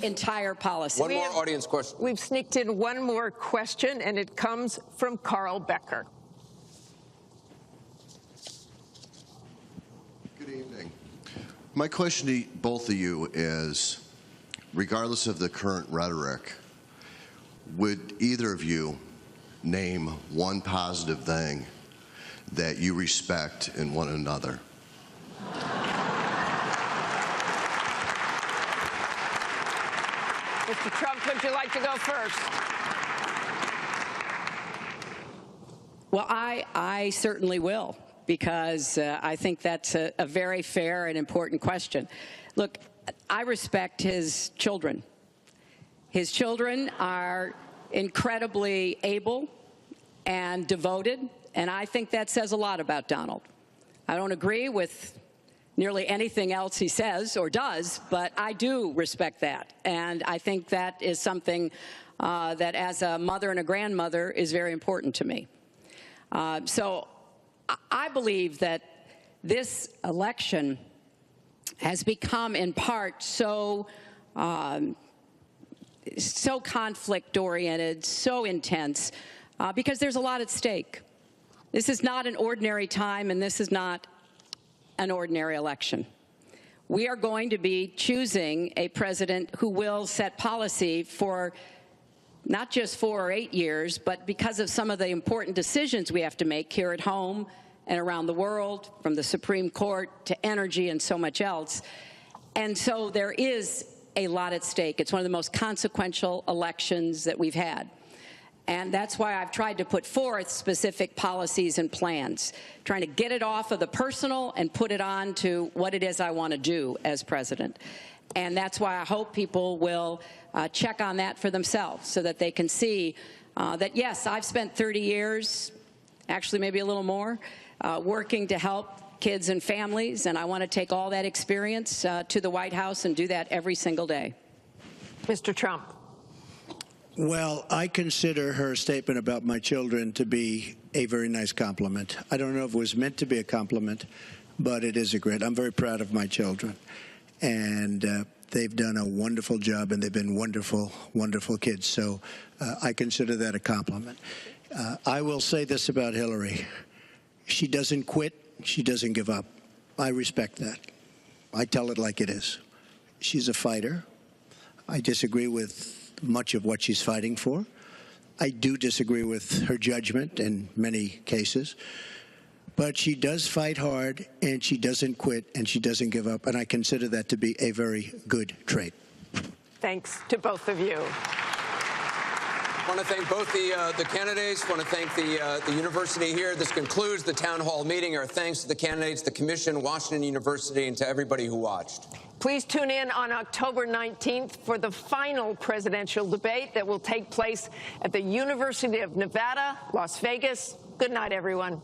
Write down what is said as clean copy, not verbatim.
entire policy. One more audience question. We've sneaked in one more question, and it comes from Carl Becker. Good evening. My question to both of you is, regardless of the current rhetoric, would either of you name one positive thing that you respect in one another? Mr. Trump, would you like to go first? Well, I certainly will, because I think that's a very fair and important question. Look, I respect his children. His children are incredibly able and devoted, and I think that says a lot about Donald. I don't agree with nearly anything else he says or does, but I do respect that. And I think that is something that, as a mother and a grandmother, is very important to me. So I believe that this election has become, in part, so conflict-oriented, so intense, because there's a lot at stake. This is not an ordinary time, and this is not an ordinary election. We are going to be choosing a president who will set policy for not just 4 or 8 years, but because of some of the important decisions we have to make here at home and around the world, from the Supreme Court to energy and so much else. And so there is a lot at stake. It's one of the most consequential elections that we've had. And that's why I've tried to put forth specific policies and plans, trying to get it off of the personal and put it on to what it is I want to do as president. And that's why I hope people will check on that for themselves, so that they can see that, yes, I've spent 30 years, actually maybe a little more, working to help kids and families, and I want to take all that experience to the White House and do that every single day. Mr. Trump. Well, I consider her statement about my children to be a very nice compliment. I don't know if it was meant to be a compliment, but it is a great. I'm very proud of my children, and they've done a wonderful job, and they've been wonderful, wonderful kids. So I consider that a compliment. I will say this about Hillary. She doesn't quit. She doesn't give up. I respect that. I tell it like it is. She's a fighter. I disagree with much of what she's fighting for. I do disagree with her judgment in many cases. But she does fight hard, and she doesn't quit, and she doesn't give up. And I consider that to be a very good trait. Thanks to both of you. I want to thank both the candidates. I want to thank the university here. This concludes the town hall meeting. Our thanks to the candidates, the commission, Washington University, and to everybody who watched. Please tune in on October 19th for the final presidential debate that will take place at the University of Nevada, Las Vegas. Good night, everyone.